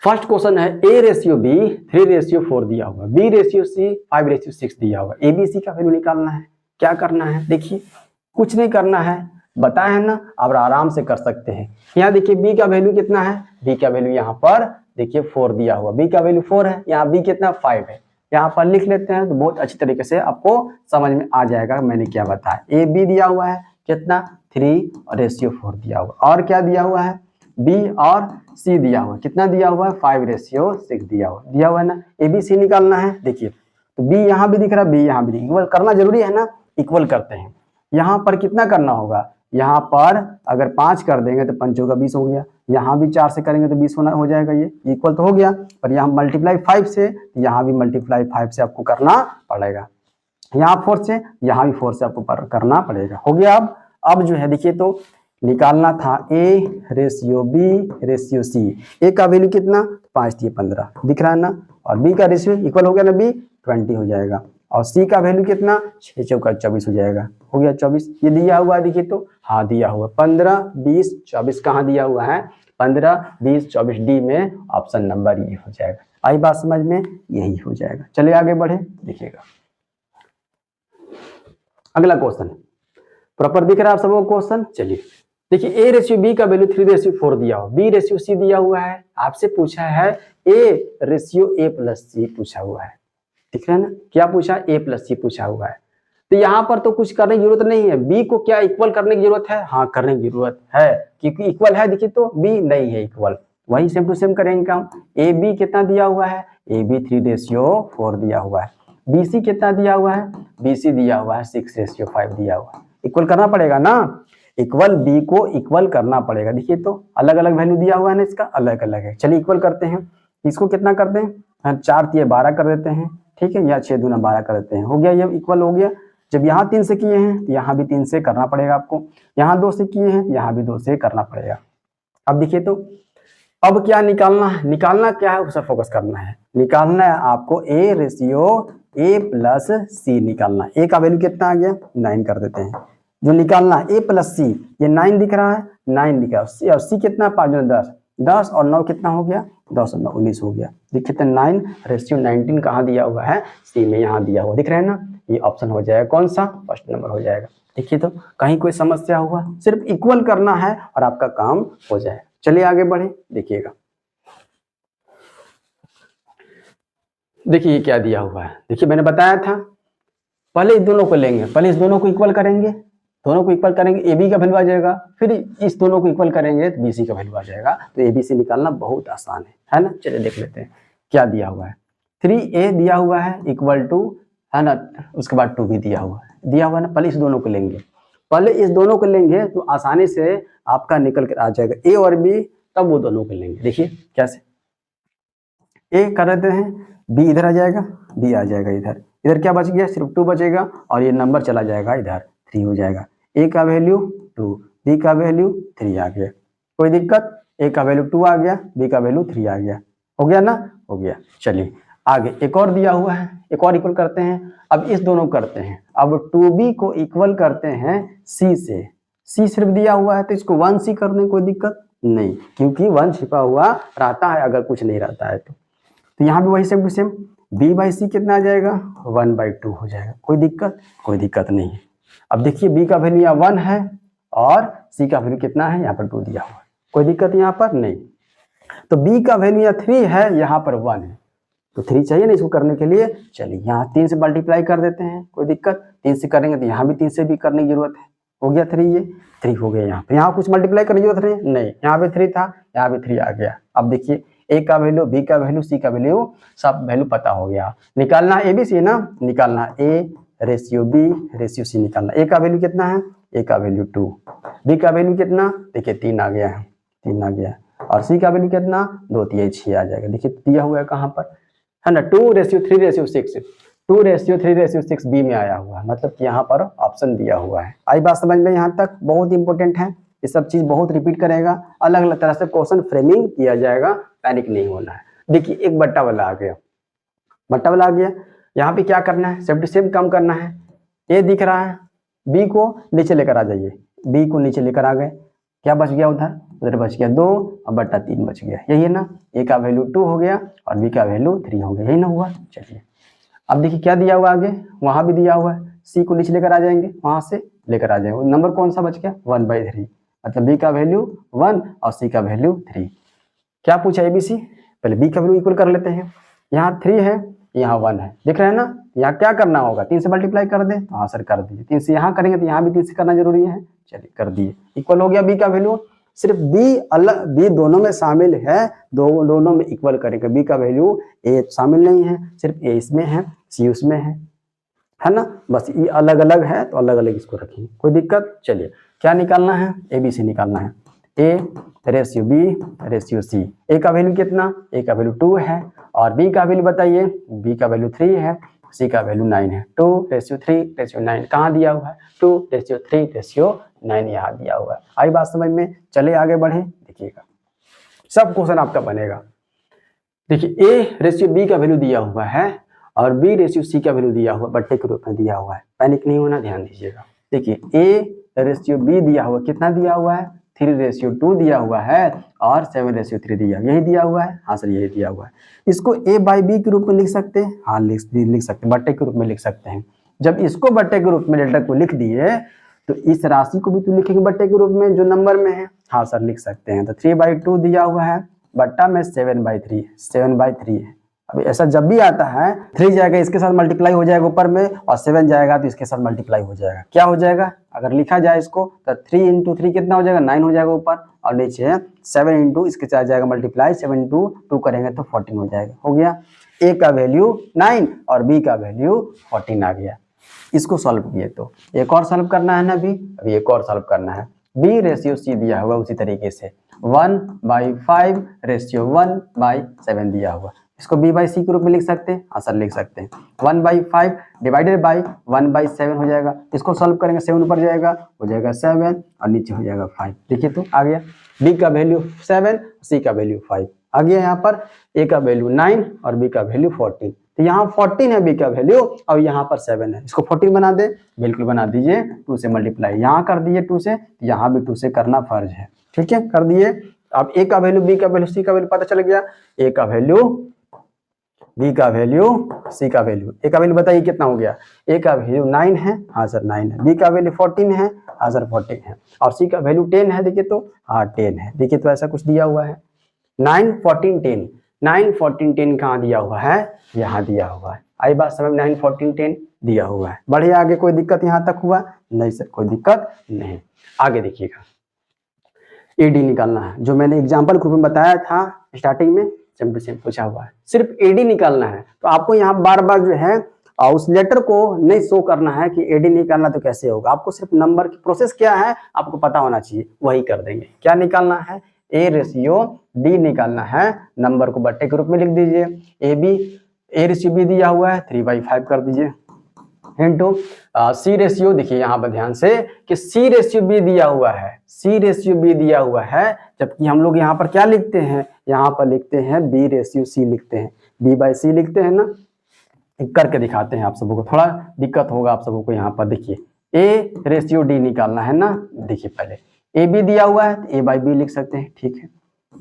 First question है A ratio B 3:4 दिया हुआ, B रेशियो C 5:6 दिया हुआ, ABC का वैल्यू निकालना है। क्या करना है, देखिए कुछ नहीं करना है, बताया है ना, अब आराम से कर सकते हैं। यहाँ देखिए B का वैल्यू कितना है, B का वैल्यू यहाँ पर देखिए 4 दिया हुआ, B का वैल्यू 4 है, यहाँ B कितना 5 है, यहाँ पर लिख लेते हैं तो बहुत अच्छी तरीके से आपको समझ में आ जाएगा मैंने क्या बताया। AB दिया हुआ है कितना 3:4 दिया हुआ, और क्या दिया हुआ है B और C दिया हुआ, कितना दिया हुआ है 5:6 दिया हुआ है ना। ABC निकालना है, देखिए तो B यहाँ भी दिख रहा है, B यहाँ भी इक्वल करना जरूरी है ना, इक्वल करते हैं। यहाँ पर कितना करना होगा, यहाँ पर अगर 5 कर देंगे तो 5 का 20 हो गया, यहाँ भी 4 से करेंगे तो 20 होना हो जाएगा, ये इक्वल तो हो गया। पर यहाँ मल्टीप्लाई 5 से, यहाँ भी मल्टीप्लाई 5 से आपको करना पड़ेगा, यहाँ 4 से, यहाँ भी 4 से आपको करना पड़ेगा। हो गया। अब जो है देखिए तो निकालना था A ratio B ratio C। A का वैल्यू कितना 5 दिए 15 दिख रहा है ना, और B का रेशियो इक्वल हो गया ना, B 20 हो जाएगा, और C का वैल्यू कितना 6 चौका 24 हो जाएगा, हो गया 24। ये दिया हुआ है देखिए तो, हाँ दिया हुआ 15 20 24 कहाँ दिया हुआ है 15 20 24 डी में ऑप्शन नंबर ये हो जाएगा। आई बात समझ में, यही हो जाएगा। चलिए आगे बढ़े, देखिएगा अगला क्वेश्चन प्रॉपर दिख रहा है आप सबको क्वेश्चन। चलिए देखिए A रेशियो B का वैल्यू 3:4 दिया हुआ, B रेशियो C दिया हुआ है, आपसे पूछा है A ratio A plus C पूछा हुआ है, दिख रहा है ना, क्या पूछा A प्लस C पूछा हुआ है। तो यहाँ पर तो कुछ करने की जरूरत नहीं है, B को क्या इक्वल करने की जरूरत है, हाँ करने की जरूरत है, क्योंकि इक्वल है देखिए तो B नहीं है इक्वल, वही सेम टू सेम करेंगे काम। AB कितना दिया हुआ है, AB 3:4 दिया हुआ है, BC कितना दिया हुआ है, BC दिया हुआ है 6:5 दिया हुआ है, इक्वल करना पड़ेगा ना, इक्वल B को इक्वल करना पड़ेगा। देखिए तो अलग अलग वैल्यू दिया हुआ है ना, इसका अलग अलग है। चलिए इक्वल करते हैं, इसको कितना करते हैं 4 3 12 कर देते हैं, ठीक है, या 6 दूना 12 कर देते हैं, हो गया, ये इक्वल हो गया। जब यहाँ 3 से किए हैं तो यहाँ भी 3 से करना पड़ेगा आपको, यहाँ 2 से किए हैं यहाँ भी 2 से करना पड़ेगा। अब देखिए तो अब क्या निकालना है, निकालना क्या है उस पर फोकस करना है, निकालना है आपको A ratio A plus C निकालना है। A का वैल्यू कितना आ गया 9 कर देते हैं, जो निकालना है A प्लस C, ये 9 दिख रहा है, 9 दिख रहा है, और C कितना 5 10 10 और 9 कितना हो गया 10 और 9 19 हो गया। देखिए तो 9:19 कहाँ दिया हुआ है, C में यहाँ दिया हुआ, दिख रहा है ना, ये ऑप्शन हो जाएगा कौन सा, फर्स्ट नंबर हो जाएगा। देखिए तो कहीं कोई समस्या हुआ, सिर्फ इक्वल करना है और आपका काम हो जाए। चलिए आगे बढ़े, देखिएगा देखिए क्या दिया हुआ है, देखिए मैंने बताया था पहले इस दोनों को लेंगे, पहले इस दोनों को इक्वल करेंगे, दोनों को इक्वल करेंगे AB का वैल्यू आ जाएगा, फिर इस दोनों को इक्वल करेंगे तो BC का वैल्यू आ जाएगा। तो ABC निकालना बहुत आसान है ना। चलिए देख लेते हैं क्या दिया हुआ है, 3A दिया हुआ है इक्वल टू, है ना, उसके बाद 2B दिया हुआ है ना। पहले इस दोनों को लेंगे, पहले इस दोनों को लेंगे तो आसानी से आपका निकल कर आ जाएगा A और B, तब वो दोनों को लेंगे। देखिए कैसे, A कर देते हैं, B इधर आ जाएगा, B आ जाएगा इधर, इधर क्या बच गया सिर्फ 2 बचेगा, और ये नंबर चला जाएगा इधर 3 हो जाएगा। A का वैल्यू 2, B का वैल्यू 3 आ गया, कोई दिक्कत, A का वैल्यू 2 आ गया, B का वैल्यू 3 आ गया, हो गया ना, हो गया। चलिए आगे एक और दिया हुआ है, एक और इक्वल करते हैं। अब इस दोनों करते हैं, अब 2B को इक्वल करते हैं C से, C सिर्फ दिया हुआ है तो इसको 1C कर दें, कोई दिक्कत नहीं, क्योंकि 1 छिपा हुआ रहता है अगर कुछ नहीं रहता है तो यहाँ भी वही सेम टू सेम, B/C कितना आ जाएगा 1/2 हो जाएगा, कोई दिक्कत नहीं है। अब देखिए B का वैल्यू यहाँ 1 है और C का वैल्यू कितना है यहाँ पर 2 दिया हुआ है, कोई दिक्कत यहाँ पर नहीं। तो B का वैल्यू यहाँ 3 है, यहाँ पर 1 है, तो 3 चाहिए ना इसको करने के लिए। चलिए यहाँ 3 से मल्टीप्लाई कर देते हैं, कोई दिक्कत, 3 से करेंगे तो यहाँ भी 3 से भी करने की जरूरत है, हो गया 3, ये 3 हो गया। यहाँ पे यहाँ कुछ मल्टीप्लाई करने की जरूरत नहीं, यहाँ पे 3 था, यहाँ पे 3 आ गया। अब देखिए A का वैल्यू, B का वैल्यू, C का वैल्यू, सब वैल्यू पता हो गया। निकालना ABC ना, निकालना A ratio B ratio C निकालना। A का वैल्यू कितना है, A का वैल्यू 2, B का वैल्यू कितना, देखिए 3 आ गया है, 3 आ गया, और C का वैल्यू कितना 2 3 6 आ जाएगा। देखिए दिया हुआ है कहाँ पर, है ना, 2:3:6, 2:3:6 B में आया हुआ है, मतलब कि यहाँ पर ऑप्शन दिया हुआ है। आई बात समझ में, यहाँ तक बहुत इंपॉर्टेंट है, ये सब चीज बहुत रिपीट करेगा, अलग अलग तरह से क्वेश्चन फ्रेमिंग किया जाएगा, पैनिक नहीं होना है। देखिए एक बट्टा वाला आ गया, यहाँ पे क्या करना है, सेम टू सेम काम करना है। A दिख रहा है, B को नीचे लेकर आ जाइए, B को नीचे लेकर आ गए, क्या बच गया उधर, उधर बच गया 2 और बटा 3 बच गया, यही है ना। ए का वैल्यू 2 हो गया और बी का वैल्यू 3 हो गया, यही ना हुआ। चलिए अब देखिए क्या दिया हुआ आगे, वहां भी दिया हुआ है, सी को नीचे लेकर आ जाएंगे, वहां से लेकर आ जाएंगे, नंबर कौन सा बच गया 1/3, मतलब बी का वैल्यू 1 और सी का वैल्यू 3। क्या पूछा एबीसी, पहले बी का वैल्यू इक्वल कर लेते हैं, यहाँ 3 है यहाँ 1 है, देख रहे हैं ना। यहाँ क्या करना होगा, 3 से मल्टीप्लाई कर दे, हाँ सर कर दिए, 3 से यहाँ करेंगे तो यहाँ भी 3 से करना जरूरी है, चलिए कर दिए, इक्वल हो गया बी का वैल्यू। सिर्फ बी अलग, बी दोनों में शामिल है, दोनों में इक्वल करेंगे, बी का वैल्यू ए शामिल नहीं है, सिर्फ ए इसमें है सी उसमें है ना, बस ये अलग अलग है तो अलग अलग इसको रखेंगे, कोई दिक्कत। चलिए क्या निकालना है, ए बी सी निकालना है, A ratio B ratio C, A का वैल्यू कितना, ए का वैल्यू 2 है और बी का वैल्यू बताइए, बी का वैल्यू 3 है, सी का वैल्यू 9 है, 2:3:9 कहाँ दिया हुआ है, 2:3:9 यहाँ दिया हुआ है। आई बात समझ में, चले आगे बढ़े, देखिएगा सब क्वेश्चन आपका बनेगा। देखिए ए रेशियो बी का वैल्यू दिया हुआ है और बी रेशियो सी का वैल्यू दिया हुआ, बट्टे के रूप में दिया हुआ है, पैनिक नहीं होना, ध्यान दीजिएगा। देखिए ए रेशियो बी दिया हुआ, कितना दिया हुआ है 3:2 दिया हुआ है और 7:3 दिया, यही दिया हुआ है, हाँ सर यही दिया हुआ है। इसको ए बाई बी के रूप में लिख सकते हैं, हाँ लिख सकते हैं, बट्टे के रूप में लिख सकते हैं। जब इसको बट्टे के रूप में डेल्टा को लिख दिए तो इस राशि को भी तो लिखेंगे बट्टे के रूप में जो नंबर में है, हाँ सर लिख सकते हैं। तो 3/2 दिया हुआ है, बट्टा में 7/3, 7/3 है। अभी ऐसा जब भी आता है 3 जाएगा इसके साथ मल्टीप्लाई हो जाएगा ऊपर में और 7 जाएगा तो इसके साथ मल्टीप्लाई हो जाएगा, क्या हो जाएगा अगर लिखा जाए इसको तो 3 × 3 कितना हो जाएगा 9 हो जाएगा ऊपर, और नीचे 7 × इसके साथ जाएगा मल्टीप्लाई, 7 × 2 करेंगे तो 14 हो जाएगा, हो गया। ए का वैल्यू 9 और बी का वैल्यू 14 आ गया। इसको सॉल्व किए तो एक और सॉल्व करना है ना, अभी एक और सॉल्व करना है। बी रेशियो सी दिया हुआ उसी तरीके से 1/5 रेशियो 1/7 दिया हुआ, इसको b बाई सी के रूप में लिख सकते हैं, हाँ सर लिख सकते हैं। 1/5 डिवाइडेड बाई 1/7 हो जाएगा, इसको सॉल्व करेंगे 7 ऊपर जाएगा, हो जाएगा 7 और नीचे हो जाएगा 5। देखिए तो आ गया, b का वैल्यू 7 c का वैल्यू 5 आ गया। यहाँ पर a का वैल्यू 9 और b का वैल्यू 14, तो यहाँ 14 है b का वैल्यू और यहाँ पर 7 है, इसको 14 बना दे, बिल्कुल बना दीजिए, 2 से मल्टीप्लाई यहाँ कर दिए 2 से, यहाँ भी 2 से करना फर्ज है, ठीक है कर दिए। अब a का वैल्यू b का वैल्यू c का वैल्यू पता चल गया, a का वैल्यू b का वैल्यू c का वैल्यू, a का वैल्यू बताइए कितना हो गया, a का वैल्यू 9 है, हाँ सर 9 है, b का वैल्यू 14 है, हाँ सर 14 है, और c का वैल्यू 10 है, देखिए तो हाँ 10 है, देखिए तो ऐसा कुछ दिया हुआ है 9 14 10, 9 14 10 कहाँ दिया हुआ है, यहाँ दिया हुआ है। आई बात समझ, 9 14 10 दिया हुआ है। बढ़िए आगे, कोई दिक्कत यहाँ तक हुआ नहीं सर, कोई दिक्कत नहीं। आगे देखिएगा एडी निकालना है, जो मैंने एग्जाम्पल ग्रुप में बताया था स्टार्टिंग में, सेम टू सेम पूछा हुआ है, सिर्फ एडी निकालना है। तो आपको यहाँ बार बार जो है उस लेटर को नहीं शो करना है कि एडी निकालना तो कैसे होगा, आपको सिर्फ नंबर की प्रोसेस क्या है आपको पता होना चाहिए, वही कर देंगे। क्या निकालना है, ए रेशियो डी निकालना है, नंबर को बट्टे के रूप में लिख दीजिए, ए रेशियो बी दिया हुआ है 3/5 कर दीजिए, इंटू सी रेशियो, देखिए यहाँ पर ध्यान से कि सी रेशियो बी दिया हुआ है, सी रेशियो बी दिया हुआ है, जबकि हम लोग यहाँ पर क्या लिखते हैं, यहाँ पर लिखते हैं बी रेशियो सी लिखते हैं, बी बाई सी लिखते हैं ना, करके दिखाते हैं आप सबों को, थोड़ा दिक्कत होगा आप सबों को। यहाँ पर देखिए ए रेशियो डी निकालना है ना, देखिए पहले ए बी दिया हुआ है ए बाई बी लिख सकते हैं, ठीक है।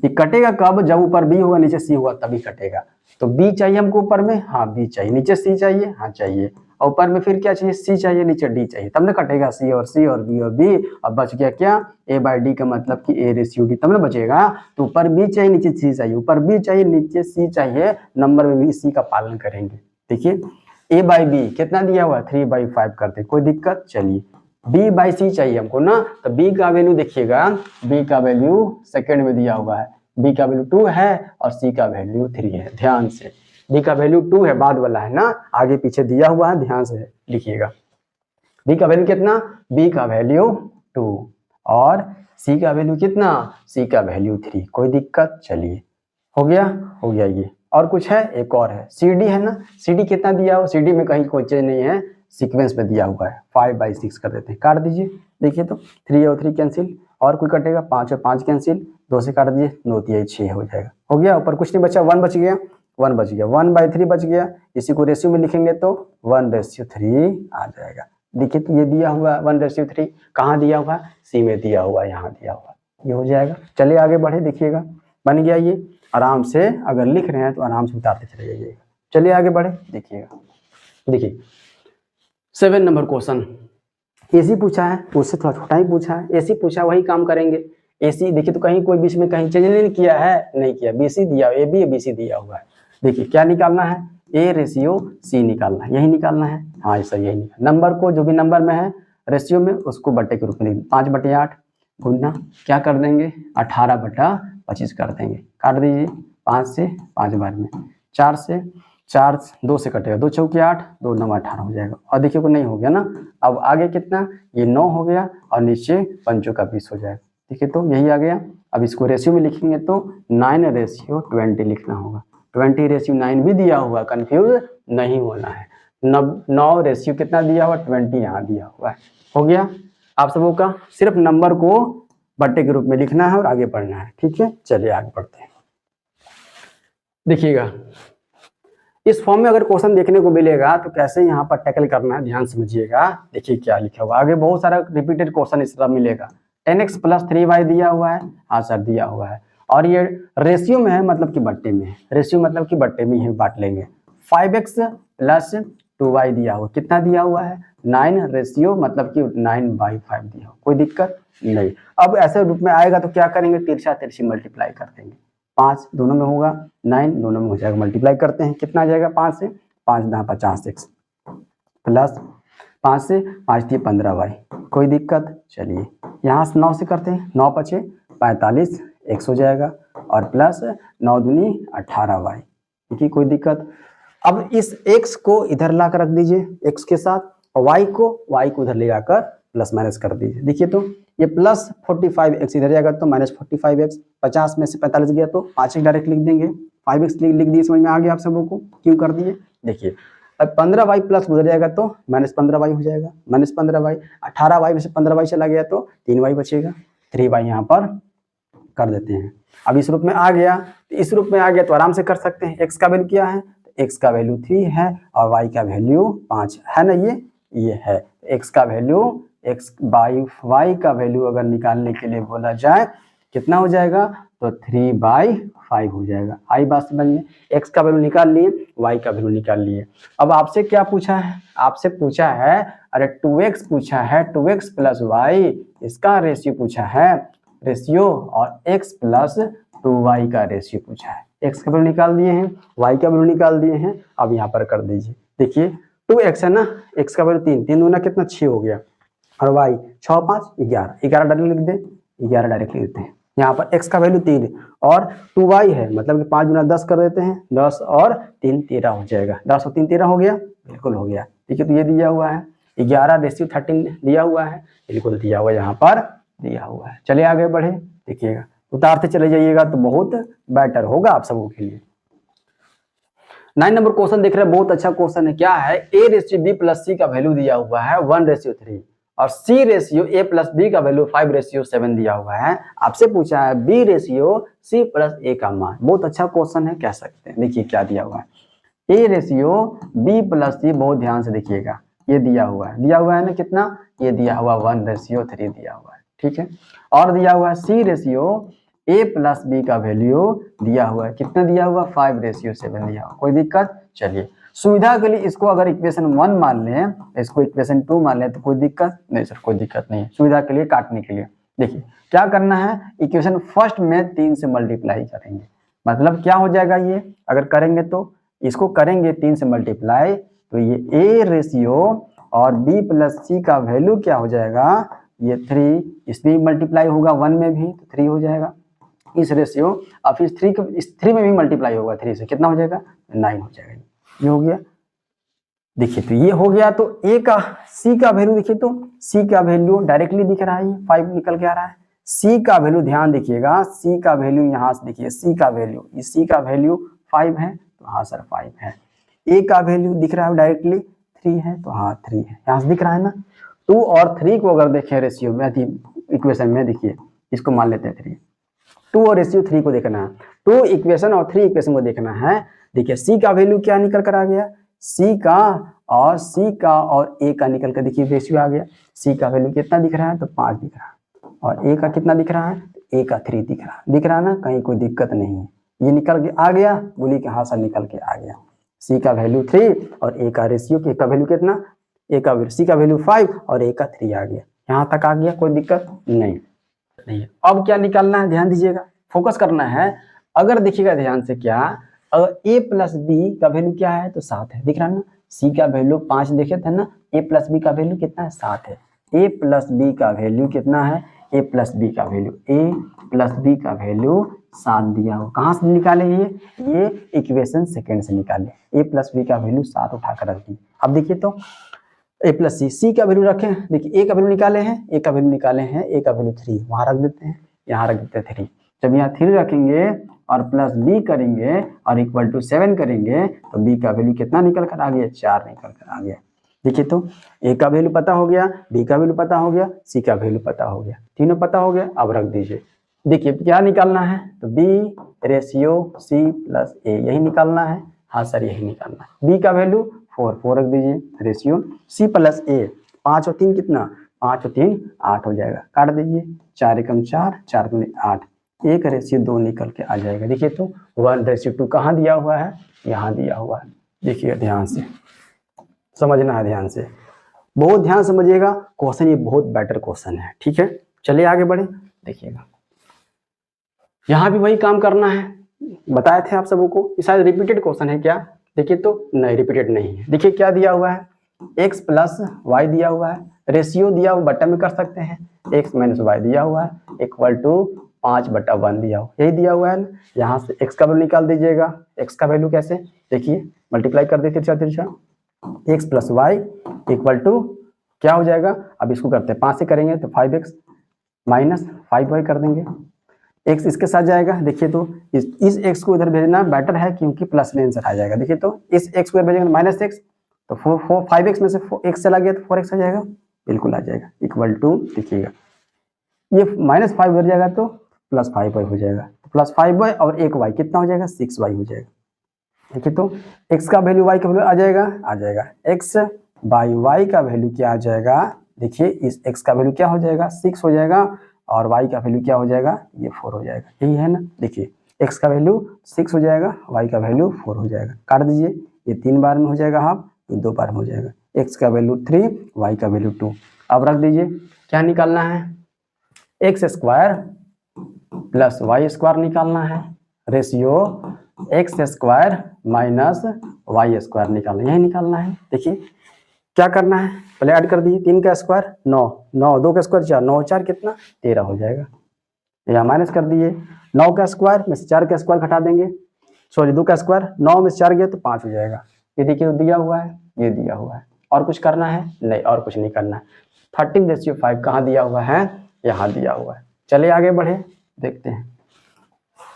ये कटेगा कब, जब ऊपर बी होगा नीचे सी होगा तभी कटेगा। तो बी चाहिए हमको ऊपर में, हाँ बी चाहिए, नीचे सी चाहिए, हाँ चाहिए, और ऊपर में फिर क्या चाहिए, सी चाहिए, नीचे डी चाहिए, तब ना कटेगा सी और बी और बी, और बच गया क्या ए बाई डी का मतलब कि ए रेशियो डी, तब ना बचेगा। तो ऊपर बी चाहिए नीचे सी चाहिए, ऊपर बी चाहिए नीचे सी चाहिए, नंबर में भी सी का पालन करेंगे। देखिए ए बाई बी कितना दिया हुआ है 3/5 करते, कोई दिक्कत। चलिए b बाई सी चाहिए हमको ना, तो b का वैल्यू देखिएगा, b का वैल्यू सेकंड में दिया हुआ है, b का वैल्यू 2 है और c का वैल्यू 3 है, ध्यान से b का वैल्यू 2 है, बाद वाला है ना, आगे पीछे दिया हुआ है, ध्यान से लिखिएगा। b का वैल्यू कितना, b का वैल्यू 2 और c का वैल्यू कितना, c का वैल्यू 3, कोई दिक्कत। चलिए हो गया ये, और कुछ है, एक और है सी डी है ना, सी डी कितना दिया हुआ, सी डी में कहीं कोई चीज नहीं है, सीक्वेंस में दिया हुआ है, 5/6 कर देते हैं, काट दीजिए, देखिए तो 3 और 3 कैंसिल, और कोई कटेगा 5 और 5 कैंसिल, 2 से काट दीजिए, 9 3 6 हो जाएगा, हो गया। ऊपर कुछ नहीं बचा, 1 बच गया, 1/3 बच गया, इसी को रेशियो में लिखेंगे तो 1/3 आ जाएगा। देखिए तो ये दिया हुआ 1/3 कहाँ दिया हुआ, सी में दिया हुआ, यहाँ दिया हुआ, ये हो जाएगा। चलिए आगे बढ़े, देखिएगा बन गया ये। आराम से अगर लिख रहे हैं तो आराम से उतारते चले जाइएगा। चलिए आगे बढ़े, देखिएगा। देखिए 7 नंबर क्वेश्चन एसी पूछा है, उससे थोड़ा छोटा ही पूछा है। एसी पूछा, वही काम करेंगे। एसी देखिए तो कहीं कोई बीच में कहीं चेंज नहीं किया है, नहीं किया। बीसी दिया, ए बी बी सी दिया हुआ है। देखिए क्या निकालना है, ए रेशियो सी निकालना है, यही निकालना है। हाँ सर यही निकालना। नंबर को जो भी नंबर में है रेशियो में उसको बट्टे के रूप में लिख 5/8 गुना क्या कर देंगे 18/25 कर देंगे। काट दीजिए 5 से 5 बार में 4 से 4 2 से कटेगा, 2 चौके 8 2 9 18 हो जाएगा। और देखिए को नहीं हो गया ना। अब आगे कितना, ये 9 हो गया और नीचे 5 का 20 हो जाएगा। ठीक है, तो यही आ गया। अब इसको रेशियो में लिखेंगे तो 9:20 लिखना होगा। 20:9 भी दिया हुआ, कंफ्यूज नहीं होना है। 9 रेशियो कितना दिया हुआ, 20 यहाँ दिया हुआ है। हो गया आप सबों का। सिर्फ नंबर को बट्टे के रूप में लिखना है और आगे बढ़ना है। ठीक है, चलिए आगे बढ़ते हैं। देखिएगा इस फॉर्म में अगर क्वेश्चन देखने को मिलेगा तो कैसे यहाँ पर टैकल करना है, ध्यान समझिएगा। देखिए क्या लिखा हुआ, आगे बहुत सारा रिपीटेड क्वेश्चन इस तरह मिलेगा। 10x + 3y दिया हुआ है, हाँ सर दिया हुआ है। और ये रेशियो में है, मतलब कि बट्टे में है। रेशियो मतलब कि बट्टे में ही बांट लेंगे। 5x + 2y दिया हुआ, कितना दिया हुआ है 9 रेशियो मतलब कि 9/5 दिया हुआ, कोई दिक्कत नहीं। अब ऐसे रूप में आएगा तो क्या करेंगे, तिरछा तिरछी मल्टीप्लाई कर देंगे। 5 दोनों में होगा, 9 दोनों में हो जाएगा। मल्टीप्लाई करते हैं, कितना आ जाएगा 5 से 5 × 50x प्लस 5 से 5 × 15y, कोई दिक्कत। चलिए यहाँ से 9 से करते हैं, 9 × 5 = 45 x हो जाएगा और प्लस 9 दूनी 18y। ठीक है, कोई दिक्कत। अब इस x को इधर ला कर रख दीजिए x के साथ, और y को उधर ले जाकर प्लस माइनस कर दीजिए। देखिए तो ये प्लस 45x इधर जाएगा तो माइनस 45x, 50 में से 45 गया तो 5x डायरेक्ट लिख देंगे। 5x लिख दिए, समझ में आ गया आप सबों को क्यों कर दिए। देखिए अब 15y प्लस उधर जाएगा तो -15y हो जाएगा, -15y। 18y में से 15y चला गया तो 3y बचेगा। 3y यहाँ पर कर देते हैं। अब इस रूप में आ गया, तो इस रूप में आ गया तो आराम से कर सकते हैं। x का वैल्यू क्या है, x का वैल्यू 3 है और y का वैल्यू 5 है ना, ये है। x का वैल्यू y का वैल्यू अगर निकालने के लिए बोला जाए कितना हो जाएगा, तो 3/5 हो जाएगा। आई बात समझ में। x का वैल्यू निकाल लिए, y का वैल्यू निकाल लिए। अब आपसे क्या पूछा है, आपसे पूछा है अरे 2x पूछा है, 2x + y इसका रेशियो पूछा है, रेशियो, और x + 2y का रेशियो पूछा है। x का वैल्यू निकाल दिए हैं, y का वैल्यू निकाल दिए हैं। अब यहाँ पर कर दीजिए। देखिए 2x है ना, x का वैल्यू 3 दूना कितना 6 हो गया, और y 6 × 5 = 11 डायरेक्ट लिख दे, 11 डायरेक्ट लिख देते हैं। यहाँ पर x का वैल्यू 3 और 2y है, मतलब कि 5 × 10 कर देते हैं, 10 और 3 13 हो जाएगा। 10 और 3 13 हो गया, बिल्कुल हो गया। ठीक है, तो ये दिया हुआ है 11:13 दिया हुआ है, बिल्कुल दिया हुआ, यहाँ पर दिया हुआ है। चलिए आगे बढ़े, देखिएगा उतारते चले जाइएगा तो बहुत बेटर होगा आप सबों के लिए। 9 नंबर क्वेश्चन देख रहे हैं, बहुत अच्छा क्वेश्चन है। क्या है, a/b + c का वैल्यू दिया हुआ है 1:3 और c/a + b का वैल्यू 5:7 दिया हुआ है। आपसे पूछा है b/c + a का मान। बहुत अच्छा क्वेश्चन है, कह सकते हैं। देखिए क्या दिया हुआ है, a/b + c, बहुत ध्यान से देखिएगा। ये दिया हुआ है ना, कितना ये दिया हुआ 1:3 दिया हुआ है। ठीक है, और दिया हुआ है c/a + b का वैल्यू दिया हुआ है, कितना दिया हुआ 5:7 दिया हुआ। कोई दिक्कत। चलिए सुविधा के लिए इसको अगर इक्वेशन 1 मान लें, इसको इक्वेशन 2 मान लें तो कोई दिक्कत नहीं सर, कोई दिक्कत नहीं है। सुविधा के लिए काटने के लिए देखिए क्या करना है, इक्वेशन फर्स्ट में 3 से मल्टीप्लाई करेंगे। मतलब क्या हो जाएगा, ये अगर करेंगे तो इसको करेंगे 3 से मल्टीप्लाई, तो ये a रेशियो और b + c का वैल्यू क्या हो जाएगा, ये 3, इसमें मल्टीप्लाई होगा 1 में भी तो 3 हो जाएगा इस रेशियो, और फिर 3 में भी मल्टीप्लाई होगा 3 से, कितना हो जाएगा 9 हो जाएगा। ये हो गया। देखिए तो ये हो गया, तो c का वैल्यू देखिए, तो c का वैल्यू डायरेक्टली दिख रहा है, 5 निकल के आ रहा है। c का वैल्यू ध्यान देखिएगा, c का वैल्यू यहाँ से देखिए, c का वैल्यू, इस c का वैल्यू 5 है तो हाँ सर 5 है। a का वैल्यू दिख रहा है डायरेक्टली 3 है तो हाँ 3 है, यहाँ से दिख रहा है ना। 2 और 3 को अगर देखें रेशियो में, इक्वेशन में देखिए, इसको मान लेते हैं 3, 2 और रेशियो 3 को देखना है, 2 इक्वेशन और 3 इक्वेशन को देखना है। देखिए c का वैल्यू क्या निकल कर आ गया, c का और a का निकल कर देखिए रेशियो आ गया। c का वैल्यू कितना दिख रहा है, तो 5 दिख रहा है, और a का कितना दिख रहा है, ए का 3 दिख रहा ना, कहीं कोई दिक्कत नहीं है। ये निकल के आ गया, बोली कि हाँ सर निकल के आ गया। सी का वैल्यू 3 और ए का रेशियो, ए का वैल्यू कितना, सी का वैल्यू 5 और ए का 3 आ गया। यहाँ तक आ गया, कोई दिक्कत नहीं है। अब क्या निकालना है, ध्यान दीजिएगा, फोकस करना है। अगर देखिएगा ध्यान से, क्या अगर a प्लस बी का वैल्यू क्या है तो 7 है, दिख रहा है ना। c का वैल्यू 5 देखे थे ना, a प्लस बी का वैल्यू कितना है, 7 है। a प्लस बी का वैल्यू कितना है, a प्लस बी का वैल्यू 7 दिया हो। कहाँ से निकाले ये इक्वेशन सेकेंड से निकाले। a प्लस बी का वैल्यू 7 उठाकर रख दी। अब देखिए तो a प्लस सी का वैल्यू रखें, देखिए a का वैल्यू निकाले हैं, a का वैल्यू 3 वहां रख देते हैं, यहाँ रख देते हैं 3। जब यहाँ 3 रखेंगे और प्लस बी करेंगे और इक्वल टू 7 करेंगे तो b का वैल्यू कितना निकल कर आ गया, 4 निकल कर आ गया। देखिए तो a का वैल्यू पता हो गया, b का वैल्यू पता हो गया, c का वैल्यू पता हो गया, तीनों पता हो गया। अब रख दीजिए। देखिए क्या निकालना है, तो b ratio c plus a, यही निकालना है। हाँ सर यही निकालना है। b का वैल्यू 4 रख दीजिए, रेशियो c प्लस a, 5 और 3 कितना, 5 और 3 8 हो जाएगा, काट दीजिए। 4 एकम 4, 4 दूनी 8, 1 रेशियो 2 निकल के आ जाएगा। देखिए तो 1:2 कहाँ दिया हुआ है, यहाँ दिया हुआ है। देखिए ध्यान से समझना है, ध्यान से, बहुत ध्यान समझिएगा। क्वेश्चन ये बहुत बेटर क्वेश्चन है, ठीक है। चलिए आगे बढ़े, देखिएगा यहाँ भी वही काम करना है, बताए थे आप सबों को। ये शायद रिपीटेड क्वेश्चन है क्या, देखिए तो नहीं, रिपीटेड नहीं है। देखिए क्या दिया हुआ है, x प्लस वाई दिया हुआ है, रेशियो दिया हुआ बट्टा में कर सकते हैं, x माइनस वाई दिया हुआ है, इक्वल टू 5/1 दिया हुआ, यही दिया हुआ है ना। यहाँ से x का वैल्यू निकाल दीजिएगा। x का वैल्यू कैसे, देखिए मल्टीप्लाई कर दीजिए तिरछा, x plus y equal to क्या हो जाएगा, अब इसको करते हैं 5 से करेंगे तो 5x माइनस 5y कर देंगे, x इसके साथ जाएगा। देखिए तो इस x को इधर भेजना बेटर है, क्योंकि प्लस में आंसर आ जाएगा। देखिए तो इस x को भेजेंगे माइनस x, तो 5x में से x चला गया तो 4x आ जाएगा, बिल्कुल आ जाएगा, इक्वल टू, देखिएगा ये -5 उधर जाएगा तो +5y हो जाएगा, प्लस 5y और 1y कितना हो जाएगा, 6y हो जाएगा। देखिए तो x का वैल्यू y का वैल्यू आ जाएगा, x बाई y का वैल्यू क्या आ जाएगा, देखिए इस x का वैल्यू क्या हो जाएगा, 6 हो जाएगा, और y का वैल्यू क्या हो जाएगा, ये 4 हो जाएगा, यही है ना। देखिए x का वैल्यू 6 हो जाएगा, y का वैल्यू 4 हो जाएगा, काट दीजिए, ये 3 बार में हो जाएगा हाफ, ये 2 बार में हो जाएगा। x का वैल्यू 3, y का वैल्यू 2। अब रख दीजिए, क्या निकालना है, x square plus y square निकालना है, ratio x square minus y square निकालना, यही निकालना है। देखिए क्या करना है, पहले ऐड कर दीजिए, 3 का स्क्वायर 9, 2 का स्क्वायर 4, 9 4 कितना 13 हो जाएगा, या माइनस कर दिए। 9 का स्क्वायर में से 4 का स्क्वायर घटा देंगे, सॉरी 2 का स्क्वायर, 9 में से 4 गया तो 5 हो जाएगा। ये देखिए तो दिया हुआ है, ये दिया हुआ है, और कुछ करना है नहीं, और कुछ नहीं करना है। 13/5 कहाँ दिया हुआ है, यहाँ दिया हुआ है। चलिए आगे बढ़े, देखते हैं।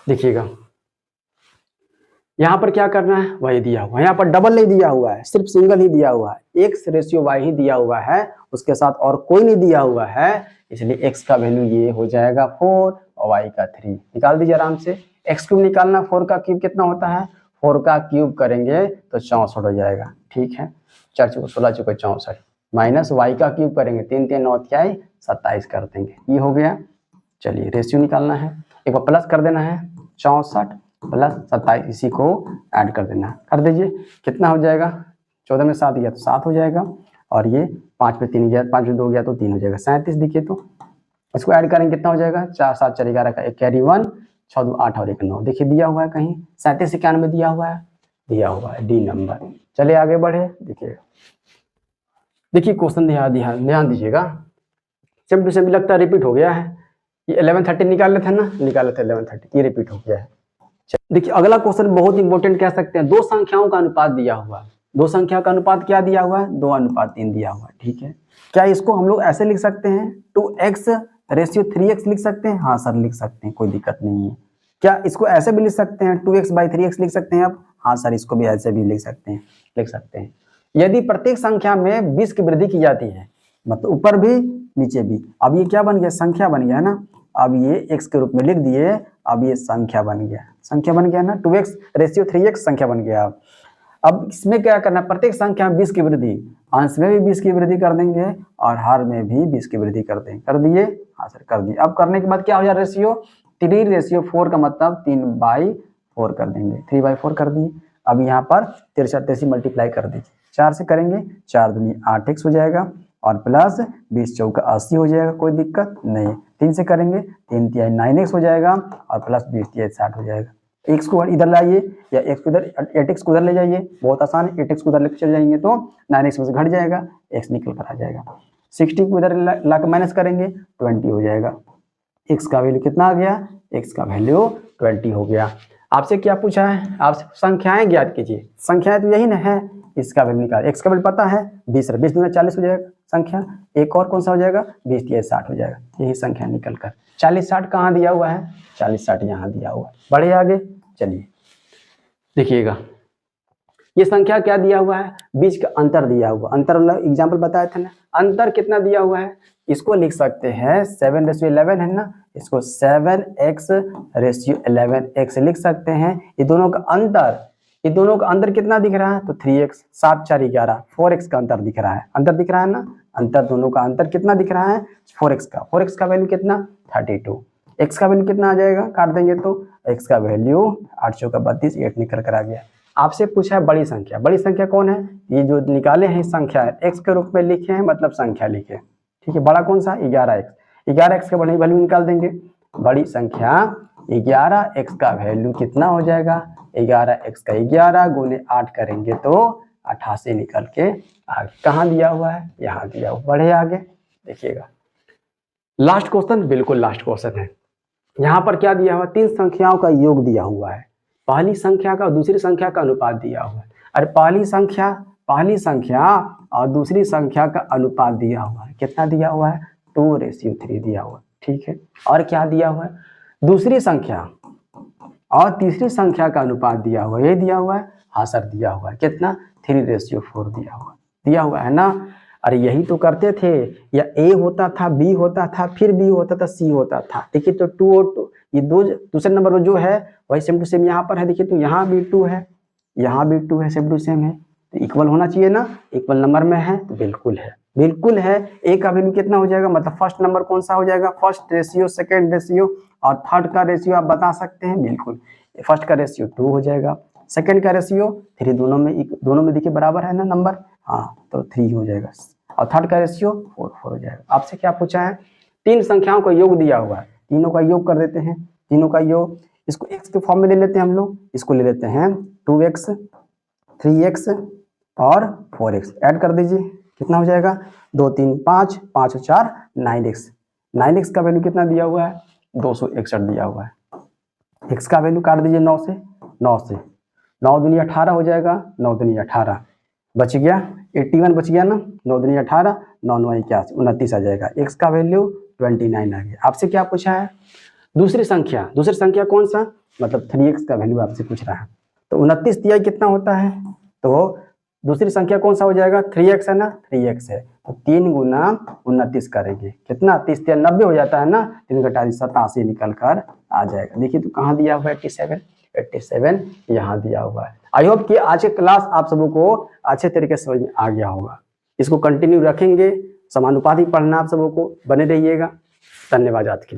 देखिएगा यहाँ पर क्या करना है, वही दिया हुआ है, यहाँ पर डबल नहीं दिया हुआ है, सिर्फ सिंगल ही दिया हुआ है, x/y ही दिया हुआ है, उसके साथ और कोई नहीं दिया हुआ है, इसलिए x का वैल्यू ये हो जाएगा 4 और y का 3। निकाल दीजिए आराम से। x क्यूब निकालना, 4 का क्यूब कितना होता है, 4 का क्यूब करेंगे तो 64 हो जाएगा, ठीक है, 4 चौको 16 चौको 64, माइनस y का क्यूब करेंगे 3 3 9 27 कर देंगे, ये हो गया। चलिए रेशियो निकालना है, एक बार प्लस कर देना है, 64 प्लस 27, इसी को ऐड कर देना, कर दीजिए, कितना हो जाएगा, 14 में 7 गया तो 7 हो जाएगा, और ये 5 पे 3 गया, 5 में 2 गया तो 3 हो जाएगा, 37। देखिए तो इसको ऐड करेंगे कितना हो जाएगा, 4 7 4 11 का 1 कैरी 1, 6 2 8 और 1 9। देखिए दिया हुआ है कहीं 37 91 दिया हुआ है, डी नंबर। चलिए आगे बढ़े, देखिए क्वेश्चन ध्यान दीजिएगा, सेम टू सेम लगता है रिपीट हो गया है। ये 11:30 निकाले थे ना, 11:30, ये रिपीट हो गया है। देखिए अगला क्वेश्चन बहुत इंपॉर्टेंट कह सकते हैं, दो संख्याओं का अनुपात दिया हुआ है, दो संख्या का अनुपात क्या दिया हुआ है, 2:3 दिया हुआ है, ठीक है। क्या इसको हम लोग ऐसे लिख सकते हैं, 2x/3x लिख सकते हैं, हाँ सर लिख सकते हैं, कोई दिक्कत नहीं है। क्या इसको ऐसे भी लिख सकते हैं, 2x/3x लिख सकते हैं आप, हाँ सर इसको भी ऐसे भी लिख सकते हैं। यदि प्रत्येक संख्या में 20 की वृद्धि की जाती है, मतलब ऊपर भी नीचे भी, अब ये क्या बन गया, संख्या बन गया है ना, अब ये x के रूप में लिख दिए, अब ये संख्या बन गया ना, 2x/3x संख्या बन गया। अब इसमें क्या करना है, प्रत्येक संख्या में 20 की वृद्धि, अंश में भी 20 की वृद्धि कर देंगे और हर में भी 20 की वृद्धि कर देंगे, कर दिए। हाँ सर कर दिया। अब करने के बाद क्या हो जाए रेशियो 3:4 का मतलब 3/4 कर देंगे, 3/4 कर दिए। अब यहाँ पर 63 से मल्टीप्लाई कर दीजिए, 4 से करेंगे 4 दूनी 8x हो जाएगा और प्लस 20 चौका 80 हो जाएगा, कोई दिक्कत नहीं। 3 से करेंगे 3 तिहाई 9x हो जाएगा और प्लस 20 तिहाई 60 हो जाएगा। x को इधर लाइए या x को इधर 8x को उधर ले जाइए, बहुत आसान है। 8x को उधर लेकर चले जाएंगे तो 9x में से घट जाएगा, x निकल कर आ जाएगा। 60 को इधर ला कर माइनस करेंगे 20 हो जाएगा। x का वैल्यू कितना आ गया, x का वैल्यू 20 हो गया। आपसे क्या पूछा है, आपसे संख्याएं ज्ञात कीजिए। संख्याएं तो यही ना है, इसका वैल्यू निकाल। x का वैल्यू पता है 20 है, 20 दूना 40 हो जाएगा संख्या। एक और कौन सा हो जाएगा, 20 तिहाई 60 हो जाएगा। यही संख्या निकल कर 40-60 कहाँ दिया हुआ है, 40-60 यहाँ दिया हुआ है। बढ़े आगे चलिए देखिएगा, ये संख्या क्या दिया हुआ है, बीच का अंतर दिया हुआ। अंतर वाला एग्जाम्पल बताया था ना, अंतर कितना दिया हुआ है, इसको लिख सकते हैं 7:11 है ना, इसको 7x/11x लिख सकते हैं। ये दोनों का अंतर कितना दिख रहा है, तो 3x, 7 4 11, 4x का अंतर दिख रहा है। अंतर दिख रहा है ना, अंतर दोनों का अंतर कितना दिख रहा है, 4x का। 4x का वैल्यू कितना 32, x का वैल्यू कितना आ जाएगा, काट देंगे तो x का वैल्यू 8 चौका 32, 8 निकल कर आ गया। आपसे पूछा है बड़ी संख्या, बड़ी संख्या कौन है, ये जो निकाले हैं संख्या x के रूप में लिखे हैं, मतलब संख्या लिखे, ठीक है। बड़ा कौन सा 11x, 11x का बड़ी वैल्यू निकाल देंगे। बड़ी संख्या 11x का वैल्यू कितना हो जाएगा, 11x का 11 गुने 8 करेंगे तो 88 निकल के आगे। कहाँ दिया हुआ है, यहाँ दिया हुआ। बढ़े आगे देखिएगा, लास्ट क्वेश्चन, बिल्कुल लास्ट क्वेश्चन है। यहाँ पर क्या दिया हुआ, 3 संख्याओं का योग दिया हुआ है। पहली संख्या का और दूसरी संख्या का अनुपात दिया हुआ है। अरे पहली संख्या और दूसरी संख्या का अनुपात दिया हुआ है। कितना दिया हुआ है, 2:3 दिया हुआ है, ठीक है। और क्या दिया हुआ है, दूसरी संख्या और तीसरी संख्या का अनुपात दिया हुआ है। ये दिया हुआ है, हाँ सर दिया हुआ है। कितना 3:4 दिया हुआ है ना। अरे यही तो करते थे, या A होता था, B होता था, फिर B होता था, C होता था। देखिए तो 2 और 2, ये दो दूसरे नंबर पर जो है वही सेम टू सेम यहाँ पर है। देखिए तो यहाँ भी 2 है, यहाँ भी 2 है, सेम टू सेम है, तो इक्वल होना चाहिए ना। इक्वल नंबर में है तो बिल्कुल है, बिल्कुल है। A का वैल्यू कितना हो जाएगा, मतलब फर्स्ट नंबर कौन सा हो जाएगा, फर्स्ट रेशियो, सेकेंड रेशियो और थर्ड का रेशियो आप बता सकते हैं। बिल्कुल फर्स्ट का रेशियो 2 हो जाएगा, सेकेंड का रेशियो 3, दोनों में देखिए बराबर है ना नंबर, हाँ तो 3 हो जाएगा, और थर्ड का रेशियो 4 हो जाएगा। आपसे क्या पूछा है, 3 संख्याओं का योग दिया हुआ है, तीनों का योग कर देते हैं। तीनों का योग, इसको x के फॉर्म में ले लेते हैं हम लोग, इसको ले लेते हैं 2x, 3x और 4x। ऐड कर दीजिए, कितना हो जाएगा, 2 3 5, 5 और 4 9x। 9x का वैल्यू कितना दिया हुआ है, 261 दिया हुआ है। x का वैल्यू काट दीजिए 9 से, 9 दूनी 18 हो जाएगा, 9 दूनी 18 बच गया, 81 बच गया ना, 9 दूनी 18, 9 9 81, 29 आ जाएगा। x का वैल्यू 29 आ गया। आपसे क्या पूछा है, दूसरी संख्या कौन सा, मतलब 3x का वैल्यू आपसे पूछ रहा है। तो 29 तिहाई कितना होता है, तो दूसरी संख्या कौन सा हो जाएगा, 3x है ना, 3x है तो 3 गुना 29 करेंगे, कितना 30 तिहाई 90 हो जाता है ना, 3 घटा 87 निकल कर आ जाएगा। देखिए तो कहाँ दिया हुआ है, 87 यहाँ दिया हुआ है। आई होप कि आज के क्लास आप सबों को अच्छे तरीके से समझ में आ गया होगा। इसको कंटिन्यू रखेंगे, समानुपाती पढ़ना आप सबों को, बने रहिएगा। धन्यवाद आज के लिए।